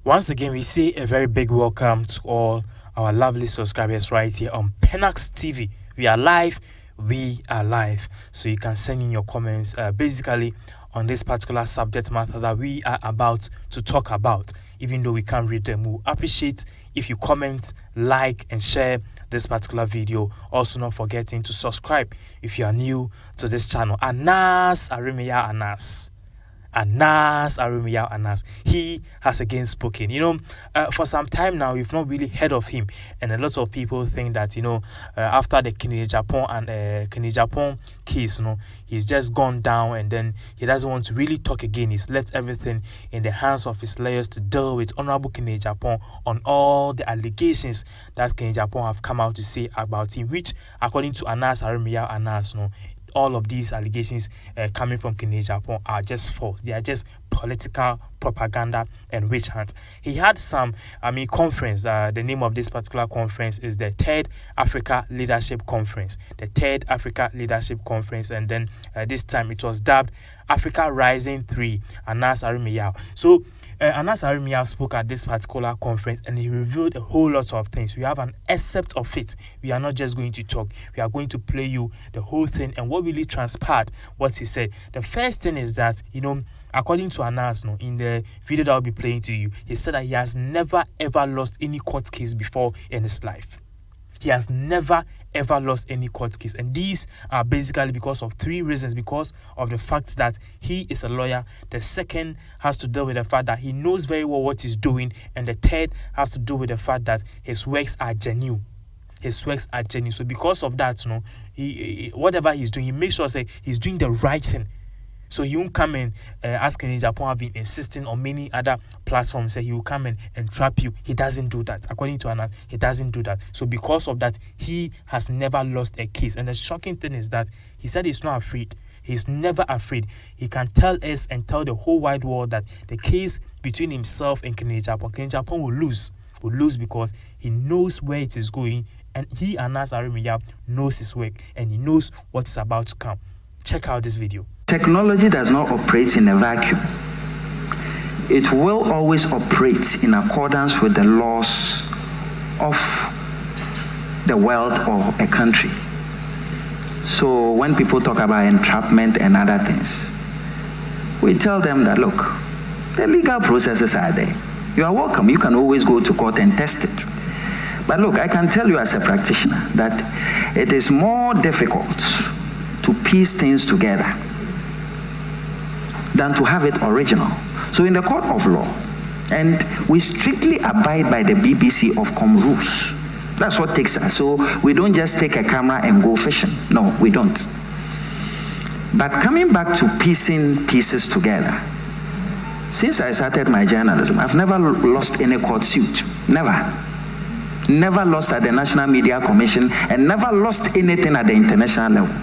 Once again, we say a very big welcome to all our lovely subscribers right here on Pinax TV. We are live. So you can send in your comments basically on this particular subject matter that we are about to talk about. Even though we can't read them, we'll appreciate if you comment, like, and share this particular video. Also, not forgetting to subscribe if you are new to this channel. Anas Arimiya Anas. He has again spoken. For some time now, we've not really heard of him, and a lot of people think that after the Agyapong case, he's just gone down, and then he doesn't want to really talk again. He's left everything in the hands of his lawyers to deal with Honorable Agyapong on all the allegations that Agyapong have come out to say about him, which, according to Anas Arimiya Anas, all of these allegations coming from Agyapong are just false. They are just political propaganda and witch hunt. He had some, conference. The name of this particular conference is the Third Africa Leadership Conference. And then this time it was dubbed Africa Rising 3, Anas Arimiya. So Anas Arimiya spoke at this particular conference, and he revealed a whole lot of things. We have an excerpt of it. We are not just going to talk. We are going to play you the whole thing and what really transpired, what he said. The first thing is that, according to Anas, in the video that I'll be playing to you, he said that he has never ever lost any court case before in his life. He has never ever lost any court case, and these are basically because of three reasons. Because of the fact that he is a lawyer, the second has to do with the fact that he knows very well what he's doing, and the third has to do with the fact that his works are genuine. So because of that, he whatever he's doing, he makes sure he's doing the right thing. So he won't come and as Agyapong have been insisting on many other platforms, he will come and trap you. He doesn't do that. According to Anas, he doesn't do that. So because of that, he has never lost a case. And the shocking thing is that he said he's not afraid. He's never afraid. He can tell us and tell the whole wide world that the case between himself and Agyapong will lose. Because he knows where it is going, and he, Anas Arimiya, knows his work, and he knows what is about to come. Check out this video. Technology does not operate in a vacuum. It will always operate in accordance with the laws of the world or a country. So when people talk about entrapment and other things, we tell them that, look, the legal processes are there. You are welcome. You can always go to court and test it. But look, I can tell you as a practitioner that it is more difficult to piece things together than to have it original. So in the court of law, and we strictly abide by the BBC Ofcom rules. That's what takes us. So we don't just take a camera and go fishing. No, we don't. But coming back to piecing pieces together, since I started my journalism, I've never lost any court suit. Never lost at the National Media Commission, and never lost anything at the international level.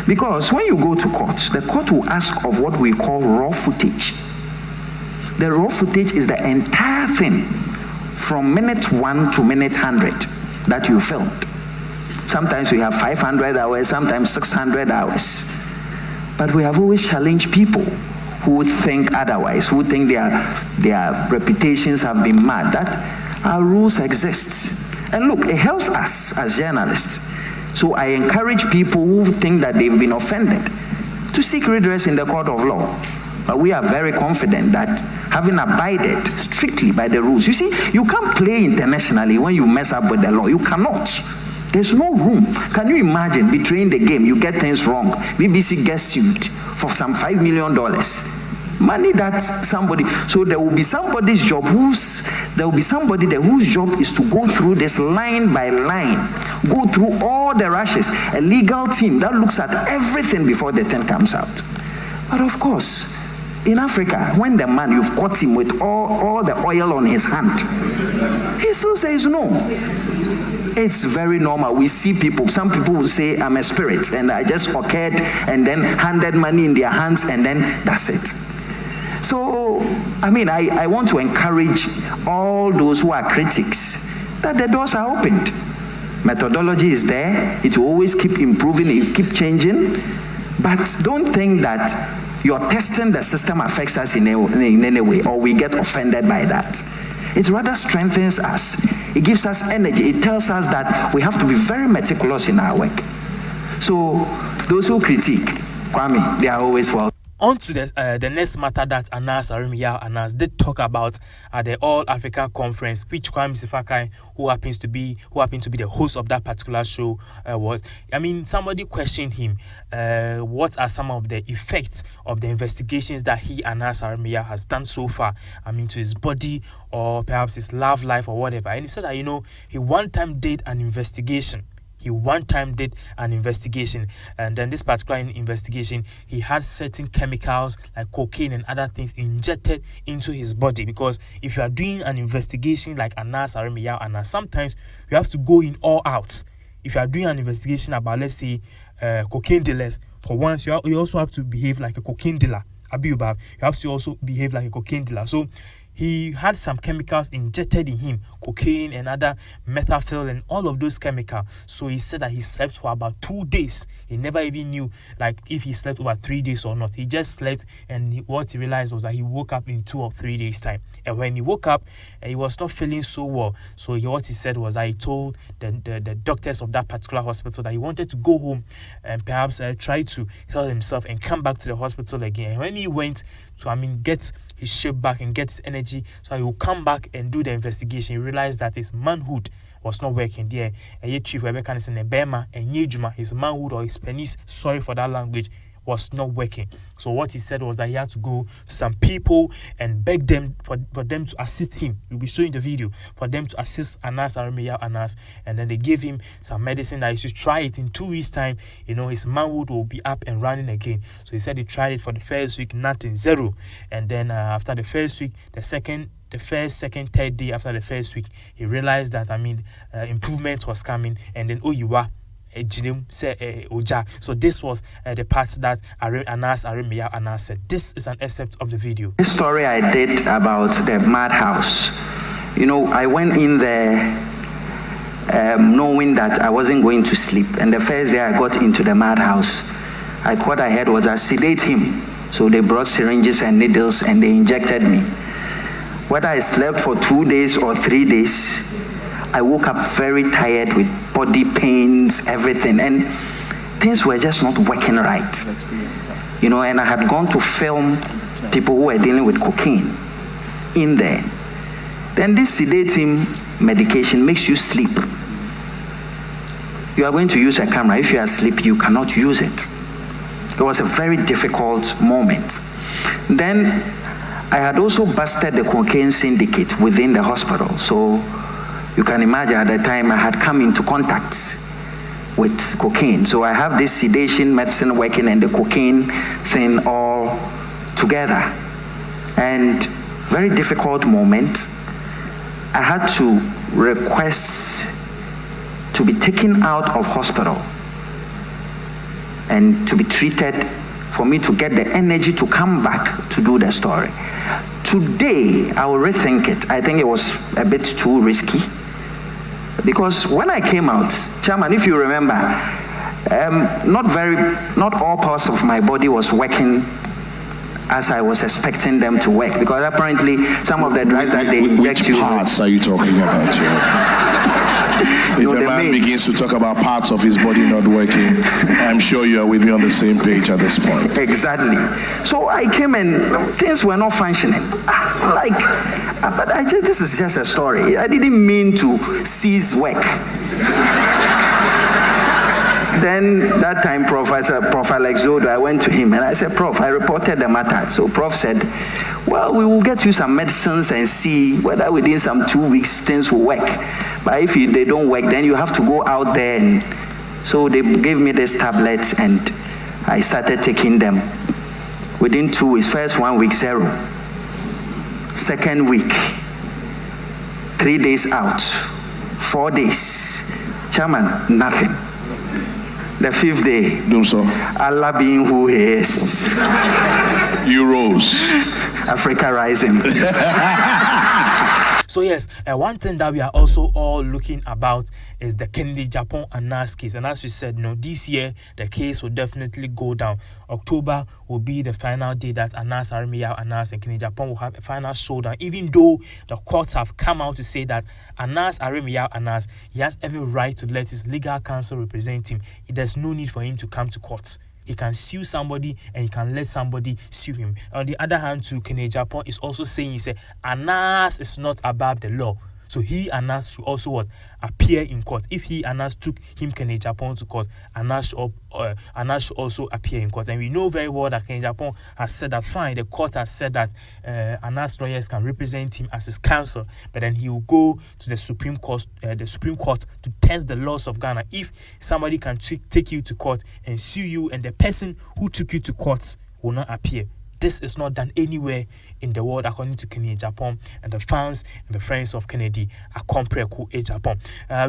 Because when you go to court, the court will ask of what we call raw footage. The raw footage is the entire thing from minute 1 to minute 100 that you filmed. Sometimes we have 500 hours, sometimes 600 hours. But we have always challenged people who think otherwise, who think their reputations have been marred, that our rules exist. And look, it helps us as journalists. So I encourage people who think that they've been offended to seek redress in the court of law. But we are very confident that having abided strictly by the rules, you see, you can't play internationally when you mess up with the law. You cannot. There's no room. Can you imagine betraying the game? You get things wrong. BBC gets sued for some $5 million. Money that somebody, so there will be somebody's job whose job is to go through this line by line, go through all the rushes, a legal team that looks at everything before the thing comes out. But of course, in Africa, when the man, you've caught him with all the oil on his hand, he still says no. It's very normal. We see people, some people will say, I'm a spirit, and I just occurred and then handed money in their hands, and then that's it. So, I want to encourage all those who are critics that the doors are opened. Methodology is there. It will always keep improving, it keep changing. But don't think that your testing the system affects us in any way, or we get offended by that. It rather strengthens us. It gives us energy. It tells us that we have to be very meticulous in our work. So those who critique, Kwame, they are always welcome. On to the next matter that Anas Arimiyao did talk about at the All Africa Conference, which Kwame Sifakai, who happened to be the host of that particular show, was. I mean, somebody questioned him. What are some of the effects of the investigations that Anas Arimiyao has done so far? I mean, to his body or perhaps his love life or whatever. And he said that he one time did an investigation. And then this particular investigation, he had certain chemicals like cocaine and other things injected into his body. Because if you are doing an investigation like Anas Arimiyao, sometimes you have to go in all out. If you are doing an investigation about, let's say, cocaine dealers, for once, you also have to behave like a cocaine dealer. You have to also behave like a cocaine dealer. So he had some chemicals injected in him, cocaine and other methamphetamine and all of those chemicals. So he said that he slept for about 2 days. He never even knew like if he slept over 3 days or not. He just slept, and what he realized was that he woke up in 2 or 3 days time. And when he woke up, he was not feeling so well. So what he said was that he told the doctors of that particular hospital that he wanted to go home and perhaps try to heal himself and come back to the hospital again. And when he went to, get his shape back and get his energy, so he will come back and do the investigation, he realized that his manhood was not working there. And chief Rebecca is in a Bema and his manhood or his penis, sorry for that language, was not working. So what he said was that he had to go to some people and beg them for them to assist him. We'll be showing the video for them to assist Anas Arimiyao, and then they gave him some medicine that he should try it in 2 weeks' time. His manhood will be up and running again. So he said he tried it for the first week, nothing, zero. And then after the first week, the first, second, third day after the first week, he realized that improvement was coming, and then so this was the part that Anas Arimiyao said. This is an excerpt of the video. This story I did about the madhouse. I went in there knowing that I wasn't going to sleep. And the first day I got into the madhouse, what I heard was I sedate him. So they brought syringes and needles and they injected me. Whether I slept for 2 days or 3 days, I woke up very tired with body pains, everything, and things were just not working right. And I had gone to film people who were dealing with cocaine in there. Then this sedating medication makes you sleep. You are going to use a camera. If you are asleep, you cannot use it. It was a very difficult moment. Then I had also busted the cocaine syndicate within the hospital. So you can imagine at the time I had come into contact with cocaine. So I have this sedation medicine working and the cocaine thing all together. And very difficult moment. I had to request to be taken out of hospital and to be treated for me to get the energy to come back to do the story. Today, I will rethink it. I think it was a bit too risky. Because when I came out, Chairman, if you remember, not all parts of my body was working as I was expecting them to work. Because apparently, some of the drugs that they inject you. Which parts are you talking about? If a man begins to talk about parts of his body not working, I'm sure you are with me on the same page at this point. Exactly. So I came and things were not functioning. But this is just a story. I didn't mean to cease work. Then that time, Prof Alex Zodo, I went to him and I said, Prof, I reported the matter. So Prof said, well, we will get you some medicines and see whether within some 2 weeks things will work. But if they don't work, then you have to go out there. And so they gave me these tablets and I started taking them. Within 2 weeks, first 1 week, 0. Second week, 3 days out. 4 days. Chairman, nothing. The 5th day, Allah being who he is. You rose. Africa rising. So yes, one thing that we are also all looking about is the Kennedy Agyapong Anas case. And as we said, this year the case will definitely go down. October will be the final day that Anas Arimiyao Anas and Kennedy Agyapong will have a final showdown. Even though the courts have come out to say that Anas Arimiyao Anas, he has every right to let his legal counsel represent him. There's no need for him to come to court. He can sue somebody and he can let somebody sue him. On the other hand, too, Kennedy Agyapong is also saying, he said, Anas is not above the law. So he, Anas, should also appear in court. If he, Anas, took him, Kennedy Agyapong, to court, Anas should also appear in court. And we know very well that Kennedy Agyapong has said that, fine, the court has said that Anas lawyers can represent him as his counsel, but then he will go to the Supreme Court to test the laws of Ghana. If somebody can take you to court and sue you, and the person who took you to court will not appear. This is not done anywhere in the world, according to Kennedy Agyapong and the fans and the friends of Kennedy Agyapong.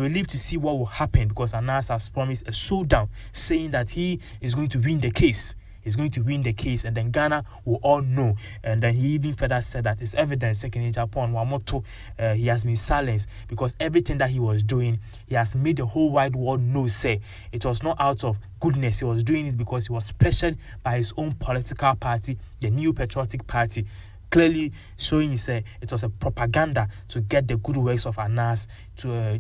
We live to see what will happen, because Anas has promised a showdown, saying that he is going to win the case. He's going to win the case, and then Ghana will all know. And then he even further said that it's evidence, Kennedy Agyapong, Wamoto, he has been silenced, because everything that he was doing, he has made the whole wide world know, say, it was not out of goodness. He was doing it because he was pressured by his own political party, the New Patriotic Party, clearly showing it was a propaganda to get the good works of Anas, to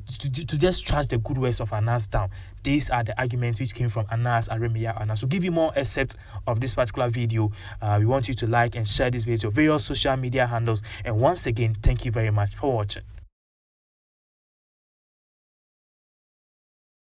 just trash the good works of Anas down. These are the arguments which came from Anas Arimiyao Anas. To give you more excerpts of this particular video, we want you to like and share this video on various social media handles. And once again, thank you very much for watching.